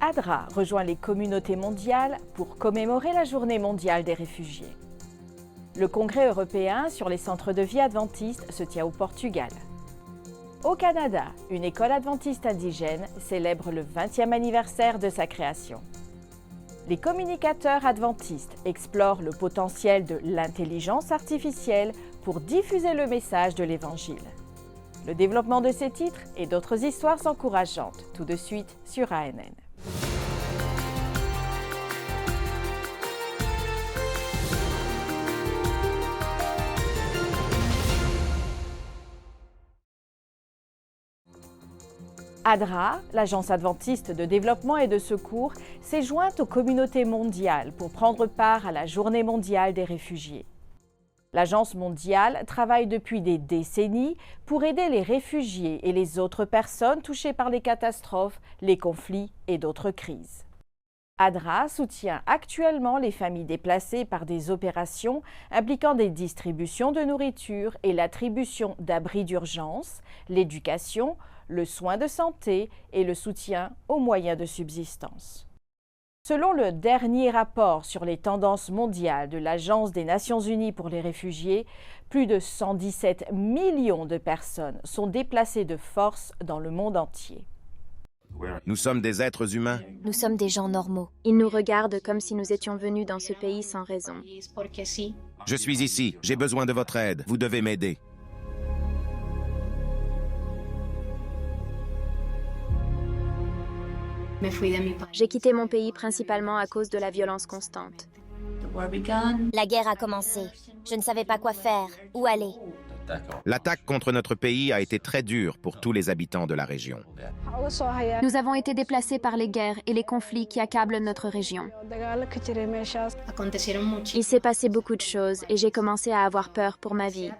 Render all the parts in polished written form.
ADRA rejoint les communautés mondiales pour commémorer la Journée mondiale des réfugiés. Le Congrès européen sur les centres de vie adventistes se tient au Portugal. Au Canada, une école adventiste indigène célèbre le 20e anniversaire de sa création. Les communicateurs adventistes explorent le potentiel de l'intelligence artificielle pour diffuser le message de l'Évangile. Le développement de ces titres et d'autres histoires encourageantes, tout de suite sur ANN. ADRA, l'Agence adventiste de développement et de secours, s'est jointe aux communautés mondiales pour prendre part à la Journée mondiale des réfugiés. L'Agence mondiale travaille depuis des décennies pour aider les réfugiés et les autres personnes touchées par les catastrophes, les conflits et d'autres crises. ADRA soutient actuellement les familles déplacées par des opérations impliquant des distributions de nourriture et l'attribution d'abris d'urgence, l'éducation, le soin de santé et le soutien aux moyens de subsistance. Selon le dernier rapport sur les tendances mondiales de l'Agence des Nations Unies pour les réfugiés, plus de 117 millions de personnes sont déplacées de force dans le monde entier. Nous sommes des êtres humains. Nous sommes des gens normaux. Ils nous regardent comme si nous étions venus dans ce pays sans raison. Je suis ici, j'ai besoin de votre aide, vous devez m'aider. J'ai quitté mon pays principalement à cause de la violence constante. La guerre a commencé. Je ne savais pas quoi faire, où aller. L'attaque contre notre pays a été très dure pour tous les habitants de la région. Nous avons été déplacés par les guerres et les conflits qui accablent notre région. Il s'est passé beaucoup de choses et j'ai commencé à avoir peur pour ma vie.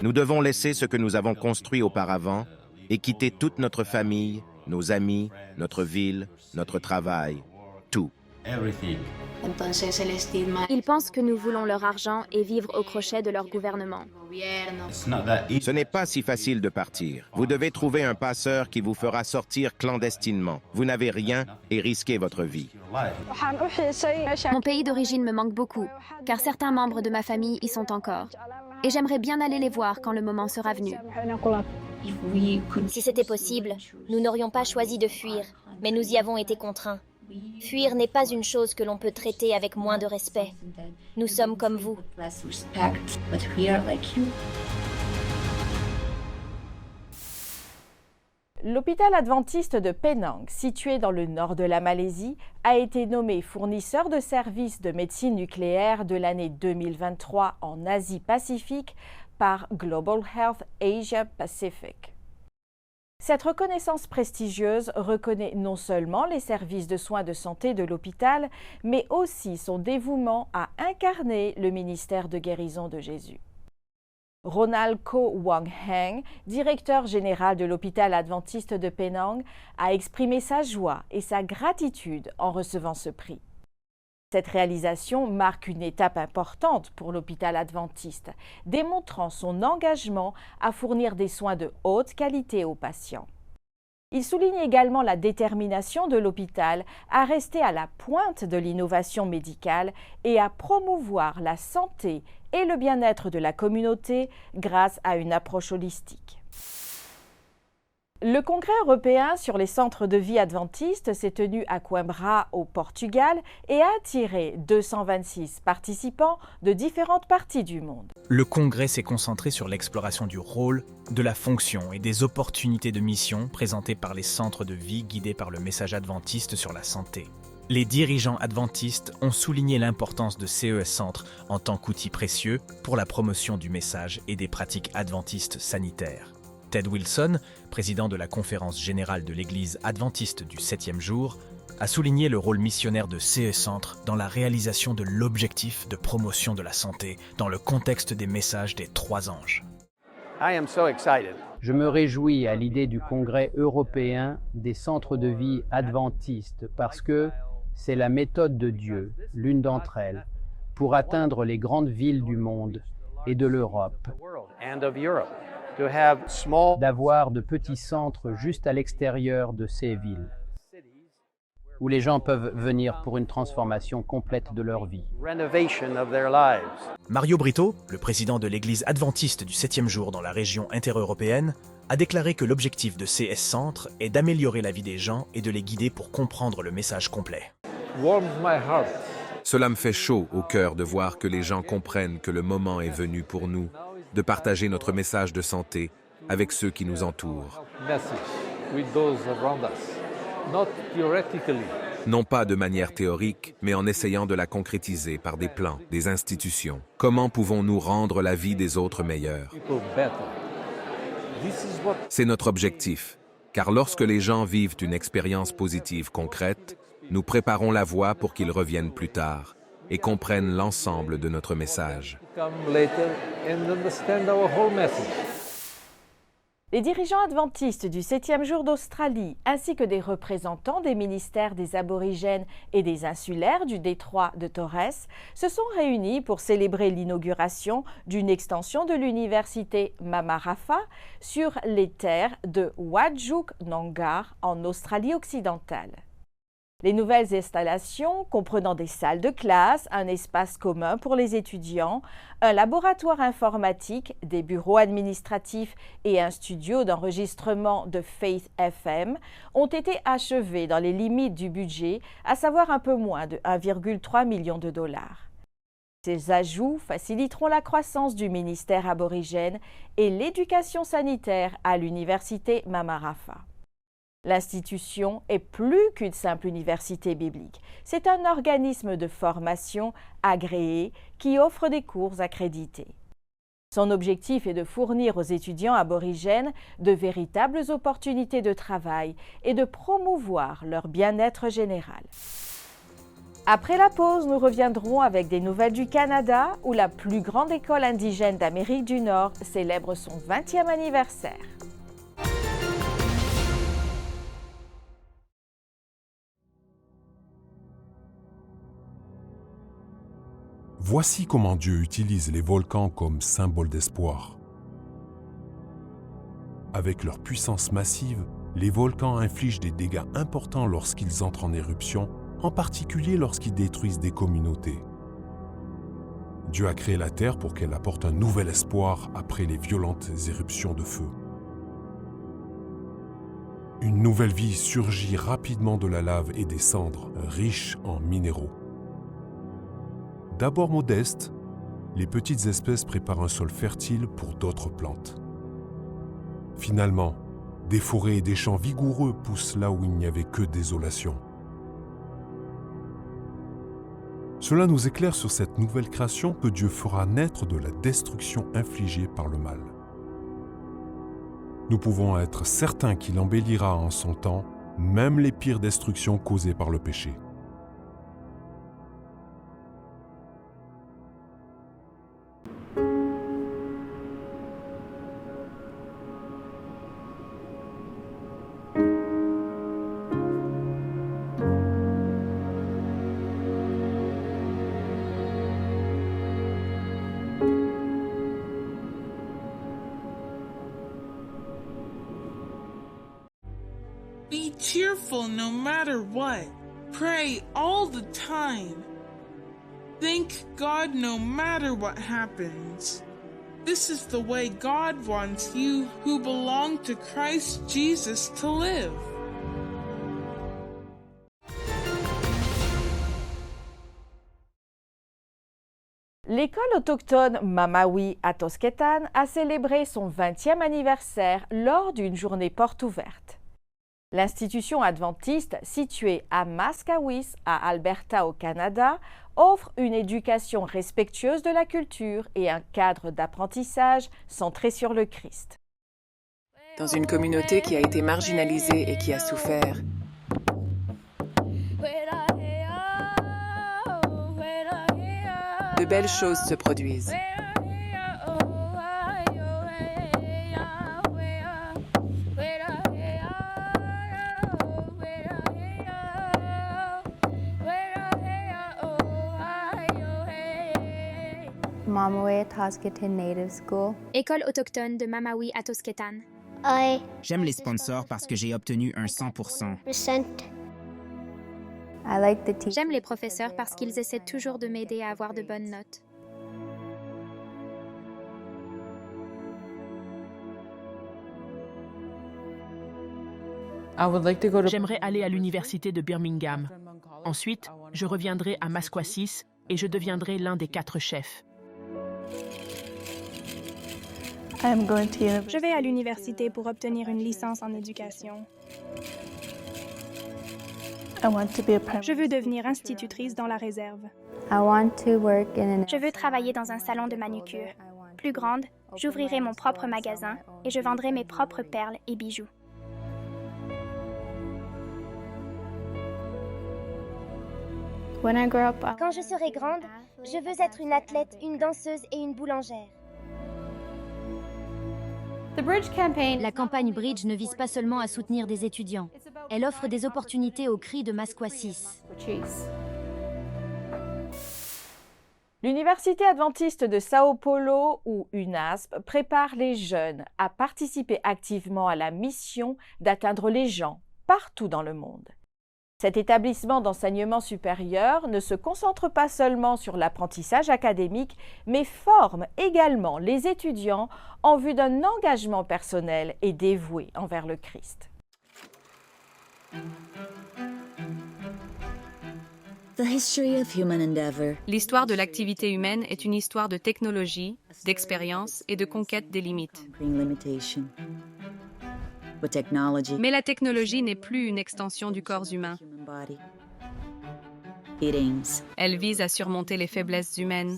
Nous devons laisser ce que nous avons construit auparavant et quitter toute notre famille, nos amis, notre ville, notre travail, tout. Ils pensent que nous voulons leur argent et vivre au crochet de leur gouvernement. Ce n'est pas si facile de partir. Vous devez trouver un passeur qui vous fera sortir clandestinement. Vous n'avez rien et risquez votre vie. Mon pays d'origine me manque beaucoup, car certains membres de ma famille y sont encore. Et j'aimerais bien aller les voir quand le moment sera venu. Si c'était possible, nous n'aurions pas choisi de fuir, mais nous y avons été contraints. Fuir n'est pas une chose que l'on peut traiter avec moins de respect. Nous sommes comme vous. L'hôpital adventiste de Penang, situé dans le nord de la Malaisie, a été nommé fournisseur de services de médecine nucléaire de l'année 2023 en Asie-Pacifique par Global Health Asia Pacific. Cette reconnaissance prestigieuse reconnaît non seulement les services de soins de santé de l'hôpital, mais aussi son dévouement à incarner le ministère de guérison de Jésus. Ronald Ko Wang Heng, directeur général de l'hôpital adventiste de Penang, a exprimé sa joie et sa gratitude en recevant ce prix. Cette réalisation marque une étape importante pour l'hôpital adventiste, démontrant son engagement à fournir des soins de haute qualité aux patients. Il souligne également la détermination de l'hôpital à rester à la pointe de l'innovation médicale et à promouvoir la santé et le bien-être de la communauté grâce à une approche holistique. Le Congrès européen sur les centres de vie adventistes s'est tenu à Coimbra, au Portugal, et a attiré 226 participants de différentes parties du monde. Le Congrès s'est concentré sur l'exploration du rôle, de la fonction et des opportunités de mission présentées par les centres de vie guidés par le message adventiste sur la santé. Les dirigeants adventistes ont souligné l'importance de CES Centres en tant qu'outil précieux pour la promotion du message et des pratiques adventistes sanitaires. Ted Wilson, président de la Conférence générale de l'Église adventiste du 7e jour, a souligné le rôle missionnaire de CE Centre dans la réalisation de l'objectif de promotion de la santé dans le contexte des messages des 3 anges. Je me réjouis à l'idée du Congrès européen des centres de vie adventistes parce que c'est la méthode de Dieu, l'une d'entre elles, pour atteindre les grandes villes du monde et de l'Europe, d'avoir de petits centres juste à l'extérieur de ces villes, où les gens peuvent venir pour une transformation complète de leur vie. Mario Brito, le président de l'Église adventiste du 7e jour dans la région intereuropéenne, a déclaré que l'objectif de CS Centre est d'améliorer la vie des gens et de les guider pour comprendre le message complet. Cela me fait chaud au cœur de voir que les gens comprennent que le moment est venu pour nous de partager notre message de santé avec ceux qui nous entourent. Non pas de manière théorique, mais en essayant de la concrétiser par des plans, des institutions. Comment pouvons-nous rendre la vie des autres meilleure? C'est notre objectif, car lorsque les gens vivent une expérience positive concrète, nous préparons la voie pour qu'ils reviennent plus tard et comprennent l'ensemble de notre message. Les dirigeants adventistes du 7e jour d'Australie, ainsi que des représentants des ministères des aborigènes et des insulaires du détroit de Torres, se sont réunis pour célébrer l'inauguration d'une extension de l'université Mama Rafa sur les terres de Whadjuk Noongar en Australie occidentale. Les nouvelles installations, comprenant des salles de classe, un espace commun pour les étudiants, un laboratoire informatique, des bureaux administratifs et un studio d'enregistrement de Faith FM, ont été achevées dans les limites du budget, à savoir un peu moins de 1,3 million de dollars. Ces ajouts faciliteront la croissance du ministère aborigène et l'éducation sanitaire à l'université Mama Rafa. L'institution est plus qu'une simple université biblique. C'est un organisme de formation agréé qui offre des cours accrédités. Son objectif est de fournir aux étudiants aborigènes de véritables opportunités de travail et de promouvoir leur bien-être général. Après la pause, nous reviendrons avec des nouvelles du Canada, où la plus grande école indigène d'Amérique du Nord célèbre son 20e anniversaire. Voici comment Dieu utilise les volcans comme symbole d'espoir. Avec leur puissance massive, les volcans infligent des dégâts importants lorsqu'ils entrent en éruption, en particulier lorsqu'ils détruisent des communautés. Dieu a créé la terre pour qu'elle apporte un nouvel espoir après les violentes éruptions de feu. Une nouvelle vie surgit rapidement de la lave et des cendres, riches en minéraux. D'abord modestes, les petites espèces préparent un sol fertile pour d'autres plantes. Finalement, des forêts et des champs vigoureux poussent là où il n'y avait que désolation. Cela nous éclaire sur cette nouvelle création que Dieu fera naître de la destruction infligée par le mal. Nous pouvons être certains qu'il embellira en son temps même les pires destructions causées par le péché. Be cheerful no matter what. Pray all the time. Thank God no matter what happens. This is the way God wants you who belong to Christ Jesus to live. L'école autochtone Mamawi à Tosquetan a célébré son 20e anniversaire lors d'une journée porte ouverte. L'institution adventiste, située à Mascawis, à Alberta au Canada, offre une éducation respectueuse de la culture et un cadre d'apprentissage centré sur le Christ. Dans une communauté qui a été marginalisée et qui a souffert, de belles choses se produisent. Mamawi Tosketan Native School. École autochtone de Mamawi à Tosketan. J'aime les sponsors parce que j'ai obtenu un 100%. J'aime les professeurs parce qu'ils essaient toujours de m'aider à avoir de bonnes notes. J'aimerais aller à l'université de Birmingham. Ensuite, je reviendrai à Masquasis et je deviendrai l'un des 4 chefs. Je vais à l'université pour obtenir une licence en éducation. Je veux devenir institutrice dans la réserve. Je veux travailler dans un salon de manucure. Plus grande, j'ouvrirai mon propre magasin et je vendrai mes propres perles et bijoux. Quand je serai grande, je veux être une athlète, une danseuse et une boulangère. La campagne Bridge ne vise pas seulement à soutenir des étudiants. Elle offre des opportunités aux cris de Masquasis. L'Université adventiste de Sao Paulo, ou UNASP, prépare les jeunes à participer activement à la mission d'atteindre les gens partout dans le monde. Cet établissement d'enseignement supérieur ne se concentre pas seulement sur l'apprentissage académique, mais forme également les étudiants en vue d'un engagement personnel et dévoué envers le Christ. L'histoire de l'activité humaine est une histoire de technologie, d'expérience et de conquête des limites. Mais la technologie n'est plus une extension du corps humain. Elle vise à surmonter les faiblesses humaines.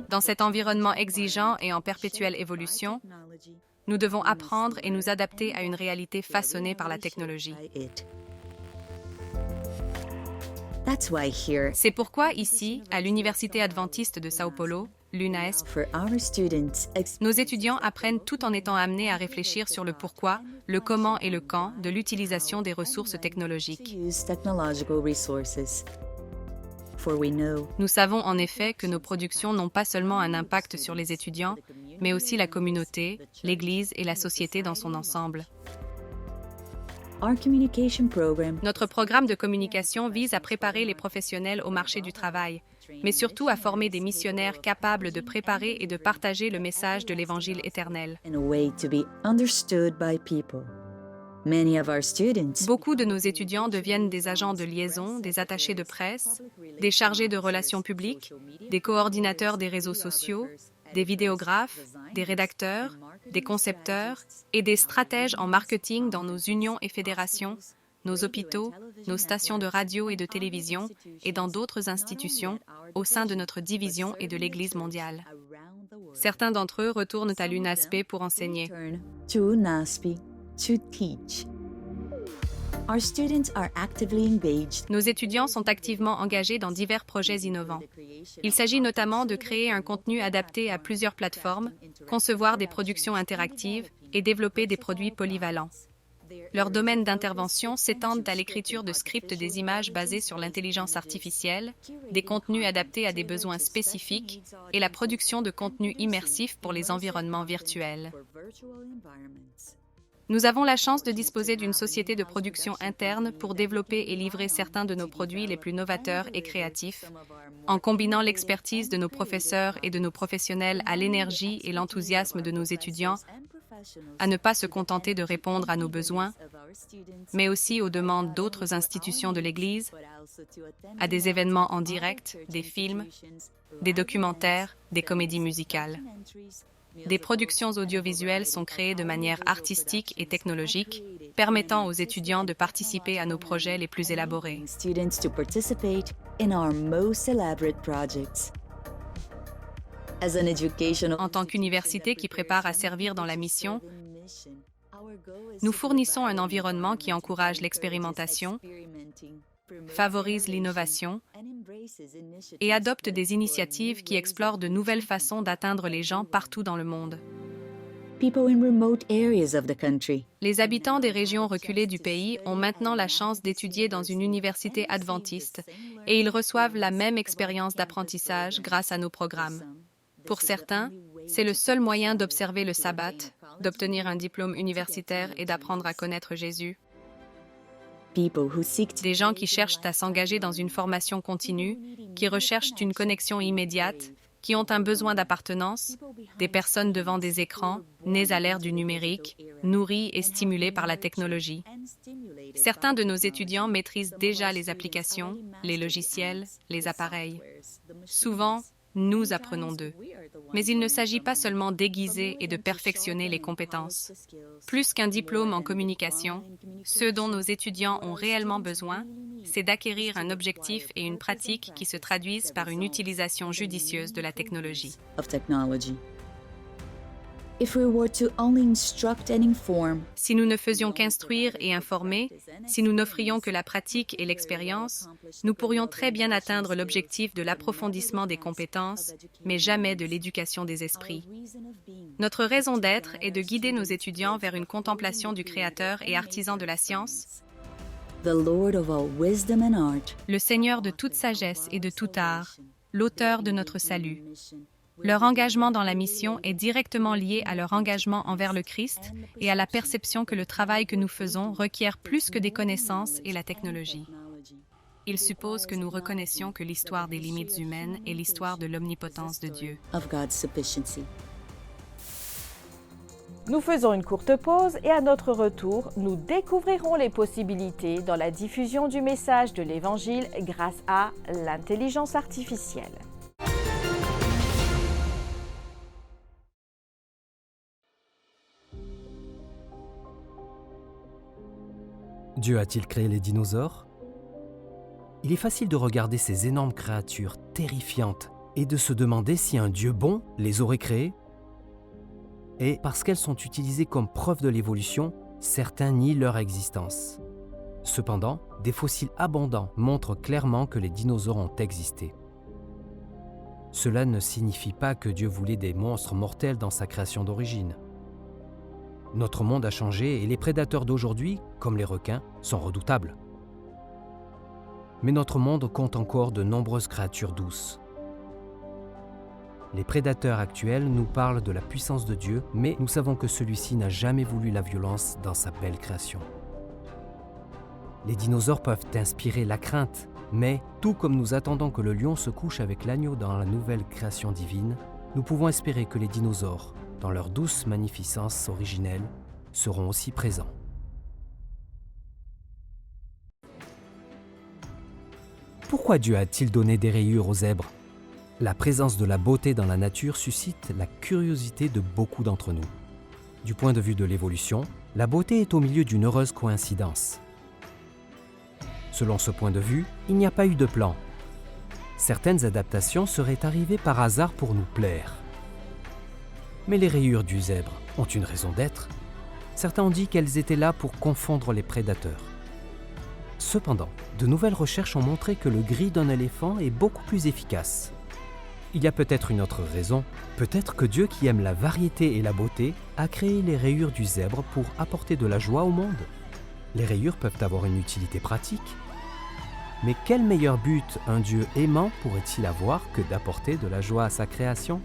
Dans cet environnement exigeant et en perpétuelle évolution, nous devons apprendre et nous adapter à une réalité façonnée par la technologie. C'est pourquoi ici, à l'Université adventiste de Sao Paulo, l'UNASP, nos étudiants apprennent tout en étant amenés à réfléchir sur le pourquoi, le comment et le quand de l'utilisation des ressources technologiques. Nous savons en effet que nos productions n'ont pas seulement un impact sur les étudiants, mais aussi la communauté, l'Église et la société dans son ensemble. Notre programme de communication vise à préparer les professionnels au marché du travail, mais surtout à former des missionnaires capables de préparer et de partager le message de l'Évangile éternel. Beaucoup de nos étudiants deviennent des agents de liaison, des attachés de presse, des chargés de relations publiques, des coordinateurs des réseaux sociaux, des vidéographes, des rédacteurs, des concepteurs et des stratèges en marketing dans nos unions et fédérations, nos hôpitaux, nos stations de radio et de télévision et dans d'autres institutions au sein de notre division et de l'Église mondiale. Certains d'entre eux retournent à l'UNASP pour enseigner. Nos étudiants sont activement engagés dans divers projets innovants. Il s'agit notamment de créer un contenu adapté à plusieurs plateformes, concevoir des productions interactives et développer des produits polyvalents. Leurs domaines d'intervention s'étendent à l'écriture de scripts des images basées sur l'intelligence artificielle, des contenus adaptés à des besoins spécifiques et la production de contenus immersifs pour les environnements virtuels. Nous avons la chance de disposer d'une société de production interne pour développer et livrer certains de nos produits les plus novateurs et créatifs, en combinant l'expertise de nos professeurs et de nos professionnels à l'énergie et l'enthousiasme de nos étudiants, à ne pas se contenter de répondre à nos besoins, mais aussi aux demandes d'autres institutions de l'Église, à des événements en direct, des films, des documentaires, des comédies musicales. Des productions audiovisuelles sont créées de manière artistique et technologique, permettant aux étudiants de participer à nos projets les plus élaborés. En tant qu'université qui prépare à servir dans la mission, nous fournissons un environnement qui encourage l'expérimentation, favorise l'innovation et adopte des initiatives qui explorent de nouvelles façons d'atteindre les gens partout dans le monde. Les habitants des régions reculées du pays ont maintenant la chance d'étudier dans une université adventiste et ils reçoivent la même expérience d'apprentissage grâce à nos programmes. Pour certains, c'est le seul moyen d'observer le sabbat, d'obtenir un diplôme universitaire et d'apprendre à connaître Jésus. Des gens qui cherchent à s'engager dans une formation continue, qui recherchent une connexion immédiate, qui ont un besoin d'appartenance, des personnes devant des écrans, nées à l'ère du numérique, nourries et stimulées par la technologie. Certains de nos étudiants maîtrisent déjà les applications, les logiciels, les appareils. Souvent, nous apprenons d'eux. Mais il ne s'agit pas seulement d'aiguiser et de perfectionner les compétences. Plus qu'un diplôme en communication, ce dont nos étudiants ont réellement besoin, c'est d'acquérir un objectif et une pratique qui se traduisent par une utilisation judicieuse de la technologie. Si nous ne faisions qu'instruire et informer, si nous n'offrions que la pratique et l'expérience, nous pourrions très bien atteindre l'objectif de l'approfondissement des compétences, mais jamais de l'éducation des esprits. Notre raison d'être est de guider nos étudiants vers une contemplation du Créateur et artisan de la science, le Seigneur de toute sagesse et de tout art, l'auteur de notre salut. Leur engagement dans la mission est directement lié à leur engagement envers le Christ et à la perception que le travail que nous faisons requiert plus que des connaissances et la technologie. Il suppose que nous reconnaissions que l'histoire des limites humaines est l'histoire de l'omnipotence de Dieu. Nous faisons une courte pause et à notre retour, nous découvrirons les possibilités dans la diffusion du message de l'Évangile grâce à l'intelligence artificielle. Dieu a-t-il créé les dinosaures? Il est facile de regarder ces énormes créatures terrifiantes et de se demander si un Dieu bon les aurait créées. Et parce qu'elles sont utilisées comme preuve de l'évolution, certains nient leur existence. Cependant, des fossiles abondants montrent clairement que les dinosaures ont existé. Cela ne signifie pas que Dieu voulait des monstres mortels dans sa création d'origine. Notre monde a changé et les prédateurs d'aujourd'hui, comme les requins, sont redoutables. Mais notre monde compte encore de nombreuses créatures douces. Les prédateurs actuels nous parlent de la puissance de Dieu, mais nous savons que celui-ci n'a jamais voulu la violence dans sa belle création. Les dinosaures peuvent inspirer la crainte, mais tout comme nous attendons que le lion se couche avec l'agneau dans la nouvelle création divine, nous pouvons espérer que les dinosaures, dans leur douce magnificence originelle, seront aussi présents. Pourquoi Dieu a-t-il donné des rayures aux zèbres? La présence de la beauté dans la nature suscite la curiosité de beaucoup d'entre nous. Du point de vue de l'évolution, la beauté est au milieu d'une heureuse coïncidence. Selon ce point de vue, il n'y a pas eu de plan. Certaines adaptations seraient arrivées par hasard pour nous plaire. Mais les rayures du zèbre ont une raison d'être. Certains ont dit qu'elles étaient là pour confondre les prédateurs. Cependant, de nouvelles recherches ont montré que le gris d'un éléphant est beaucoup plus efficace. Il y a peut-être une autre raison. Peut-être que Dieu, qui aime la variété et la beauté, a créé les rayures du zèbre pour apporter de la joie au monde. Les rayures peuvent avoir une utilité pratique. Mais quel meilleur but un Dieu aimant pourrait-il avoir que d'apporter de la joie à sa création ?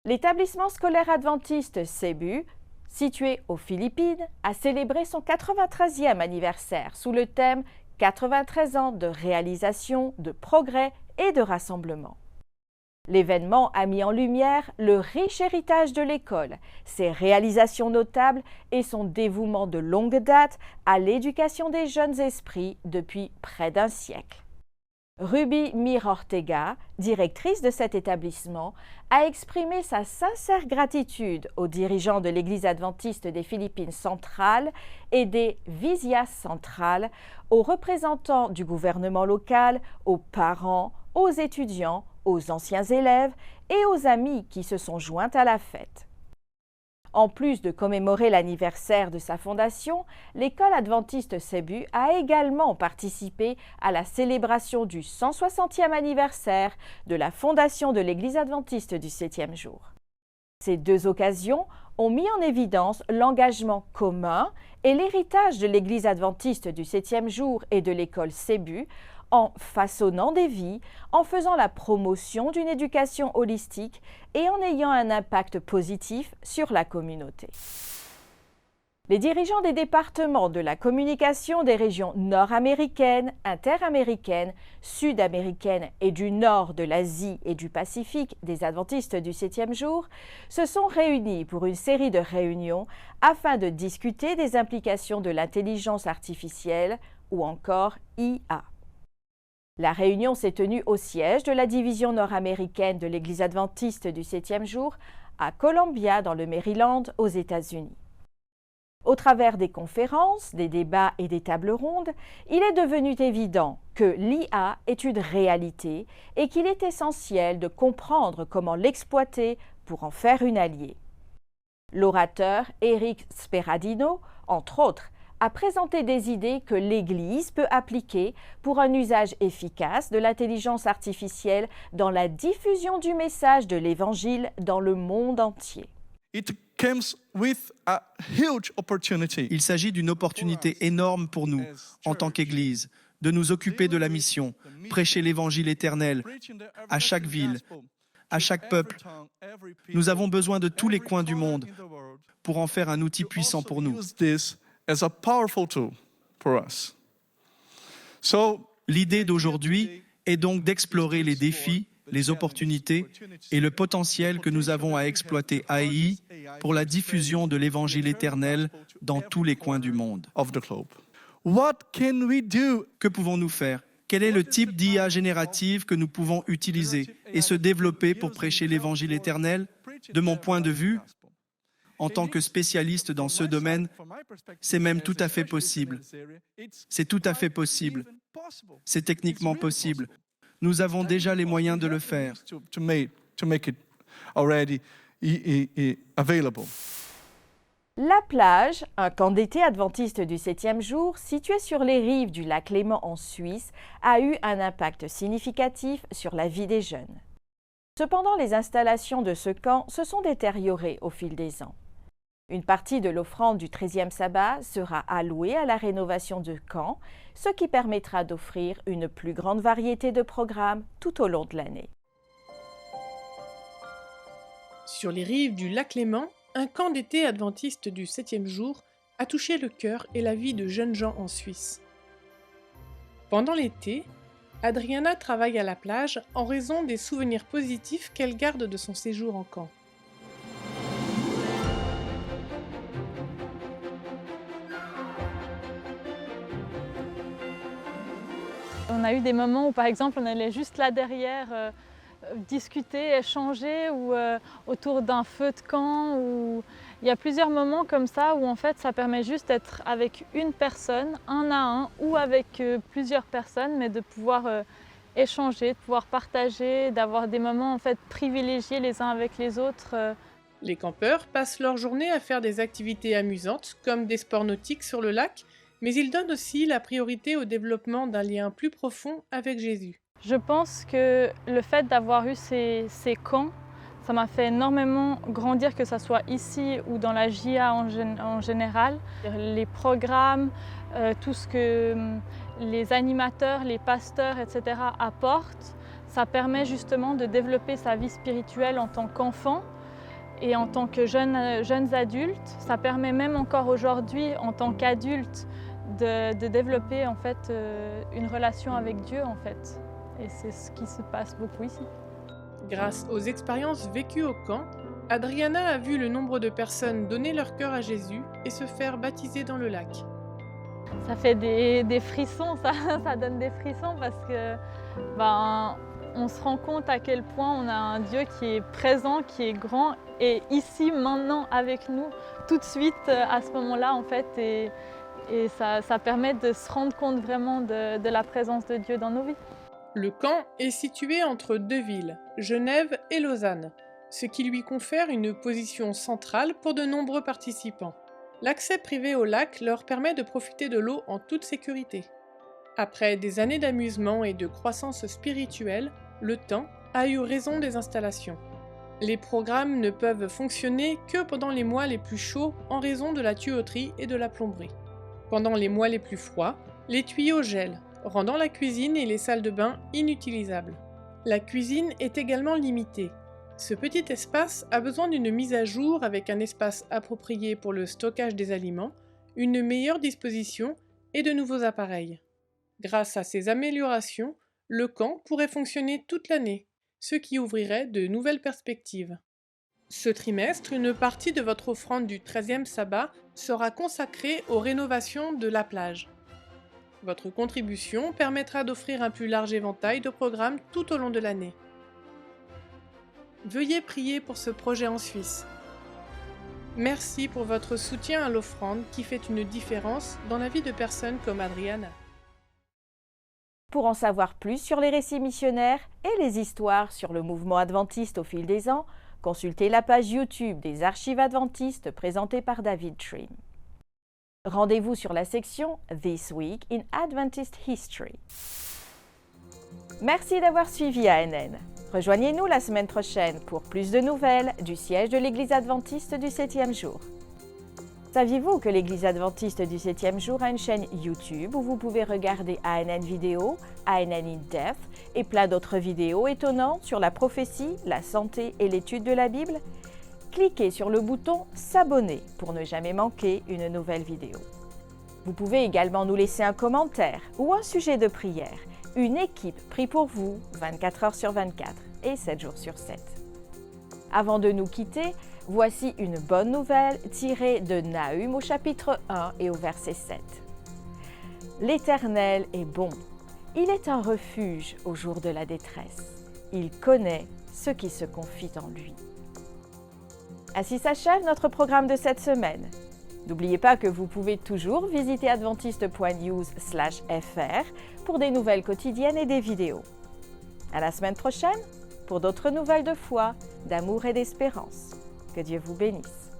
L'établissement scolaire adventiste Cebu, situé aux Philippines, a célébré son 93e anniversaire sous le thème « 93 ans de réalisation, de progrès et de rassemblement ». L'événement a mis en lumière le riche héritage de l'école, ses réalisations notables et son dévouement de longue date à l'éducation des jeunes esprits depuis près d'un siècle. Ruby Mir Ortega, directrice de cet établissement, a exprimé sa sincère gratitude aux dirigeants de l'Église adventiste des Philippines centrales et des Visias centrales, aux représentants du gouvernement local, aux parents, aux étudiants, aux anciens élèves et aux amis qui se sont joints à la fête. En plus de commémorer l'anniversaire de sa fondation, l'école adventiste Cebu a également participé à la célébration du 160e anniversaire de la fondation de l'Église adventiste du 7e jour. Ces deux occasions ont mis en évidence l'engagement commun et l'héritage de l'Église adventiste du 7e jour et de l'école Cebu en façonnant des vies, en faisant la promotion d'une éducation holistique et en ayant un impact positif sur la communauté. Les dirigeants des départements de la communication des régions nord-américaines, interaméricaines, sud-américaines et du nord de l'Asie et du Pacifique des adventistes du 7e jour se sont réunis pour une série de réunions afin de discuter des implications de l'intelligence artificielle ou encore IA. La réunion s'est tenue au siège de la division nord-américaine de l'Église adventiste du 7e jour à Columbia, dans le Maryland, aux États-Unis. Au travers des conférences, des débats et des tables rondes, il est devenu évident que l'IA est une réalité et qu'il est essentiel de comprendre comment l'exploiter pour en faire une alliée. L'orateur Eric Sperradino, entre autres, a présenté des idées que l'Église peut appliquer pour un usage efficace de l'intelligence artificielle dans la diffusion du message de l'Évangile dans le monde entier. Il s'agit d'une opportunité énorme pour nous, en tant qu'Église, de nous occuper de la mission, prêcher l'Évangile éternel à chaque ville, à chaque peuple. Nous avons besoin de tous les coins du monde pour en faire un outil puissant pour nous. L'idée d'aujourd'hui est donc d'explorer les défis, les opportunités et le potentiel que nous avons à exploiter AI pour la diffusion de l'Évangile éternel dans tous les coins du monde. Que pouvons-nous faire? Quel est le type d'IA générative que nous pouvons utiliser et se développer pour prêcher l'Évangile éternel? De mon point de vue, en tant que spécialiste dans ce domaine, c'est même tout à fait possible. C'est tout à fait possible. C'est techniquement possible. Nous avons déjà les moyens de le faire. La plage, un camp d'été adventiste du 7e jour, situé sur les rives du lac Léman en Suisse, a eu un impact significatif sur la vie des jeunes. Cependant, les installations de ce camp se sont détériorées au fil des ans. Une partie de l'offrande du 13e sabbat sera allouée à la rénovation du camp, ce qui permettra d'offrir une plus grande variété de programmes tout au long de l'année. Sur les rives du lac Léman, un camp d'été adventiste du 7e jour a touché le cœur et la vie de jeunes gens en Suisse. Pendant l'été, Adriana travaille à la plage en raison des souvenirs positifs qu'elle garde de son séjour en camp. On a eu des moments où, par exemple, on allait juste là derrière discuter, échanger, ou autour d'un feu de camp. Ou... Il y a plusieurs moments comme ça où en fait, ça permet juste d'être avec une personne, un à un, ou avec plusieurs personnes, mais de pouvoir échanger, de pouvoir partager, d'avoir des moments en fait privilégiés les uns avec les autres. Les campeurs passent leur journée à faire des activités amusantes, comme des sports nautiques sur le lac, mais ils donnent aussi la priorité au développement d'un lien plus profond avec Jésus. Je pense que le fait d'avoir eu ces camps, ça m'a fait énormément grandir, que ce soit ici ou dans la JA en général. Les programmes, tout ce que les animateurs, les pasteurs, etc. apportent, ça permet justement de développer sa vie spirituelle en tant qu'enfant, Et en tant que jeunes adultes, ça permet même encore aujourd'hui, en tant qu'adultes, de développer en fait une relation avec Dieu en fait. Et c'est ce qui se passe beaucoup ici. Grâce aux expériences vécues au camp, Adriana a vu le nombre de personnes donner leur cœur à Jésus et se faire baptiser dans le lac. Ça fait des frissons, ça donne des frissons parce que on se rend compte à quel point on a un Dieu qui est présent, qui est grand et ici, maintenant, avec nous, tout de suite à ce moment-là en fait. Et ça permet de se rendre compte vraiment de la présence de Dieu dans nos vies. Le camp est situé entre deux villes, Genève et Lausanne, ce qui lui confère une position centrale pour de nombreux participants. L'accès privé au lac leur permet de profiter de l'eau en toute sécurité. Après des années d'amusement et de croissance spirituelle, le temps a eu raison des installations. Les programmes ne peuvent fonctionner que pendant les mois les plus chauds en raison de la tuyauterie et de la plomberie. Pendant les mois les plus froids, les tuyaux gèlent, rendant la cuisine et les salles de bain inutilisables. La cuisine est également limitée. Ce petit espace a besoin d'une mise à jour avec un espace approprié pour le stockage des aliments, une meilleure disposition et de nouveaux appareils. Grâce à ces améliorations, le camp pourrait fonctionner toute l'année, ce qui ouvrirait de nouvelles perspectives. Ce trimestre, une partie de votre offrande du 13e sabbat sera consacrée aux rénovations de la plage. Votre contribution permettra d'offrir un plus large éventail de programmes tout au long de l'année. Veuillez prier pour ce projet en Suisse. Merci pour votre soutien à l'offrande qui fait une différence dans la vie de personnes comme Adriana. Pour en savoir plus sur les récits missionnaires et les histoires sur le mouvement adventiste au fil des ans, consultez la page YouTube des Archives adventistes présentée par David Trim. Rendez-vous sur la section This Week in Adventist History. Merci d'avoir suivi ANN. Rejoignez-nous la semaine prochaine pour plus de nouvelles du siège de l'Église adventiste du 7e jour. Saviez-vous que l'Église adventiste du 7e jour a une chaîne YouTube où vous pouvez regarder ANN Vidéo, ANN in Depth et plein d'autres vidéos étonnantes sur la prophétie, la santé et l'étude de la Bible? Cliquez sur le bouton « S'abonner » pour ne jamais manquer une nouvelle vidéo. Vous pouvez également nous laisser un commentaire ou un sujet de prière. Une équipe prie pour vous 24 heures sur 24 et 7 jours sur 7. Avant de nous quitter, voici une bonne nouvelle tirée de Nahum au chapitre 1 et au verset 7. L'Éternel est bon. Il est un refuge au jour de la détresse. Il connaît ceux qui se confient en lui. Ainsi s'achève notre programme de cette semaine. N'oubliez pas que vous pouvez toujours visiter adventiste.news/fr pour des nouvelles quotidiennes et des vidéos. À la semaine prochaine pour d'autres nouvelles de foi, d'amour et d'espérance. Que Dieu vous bénisse.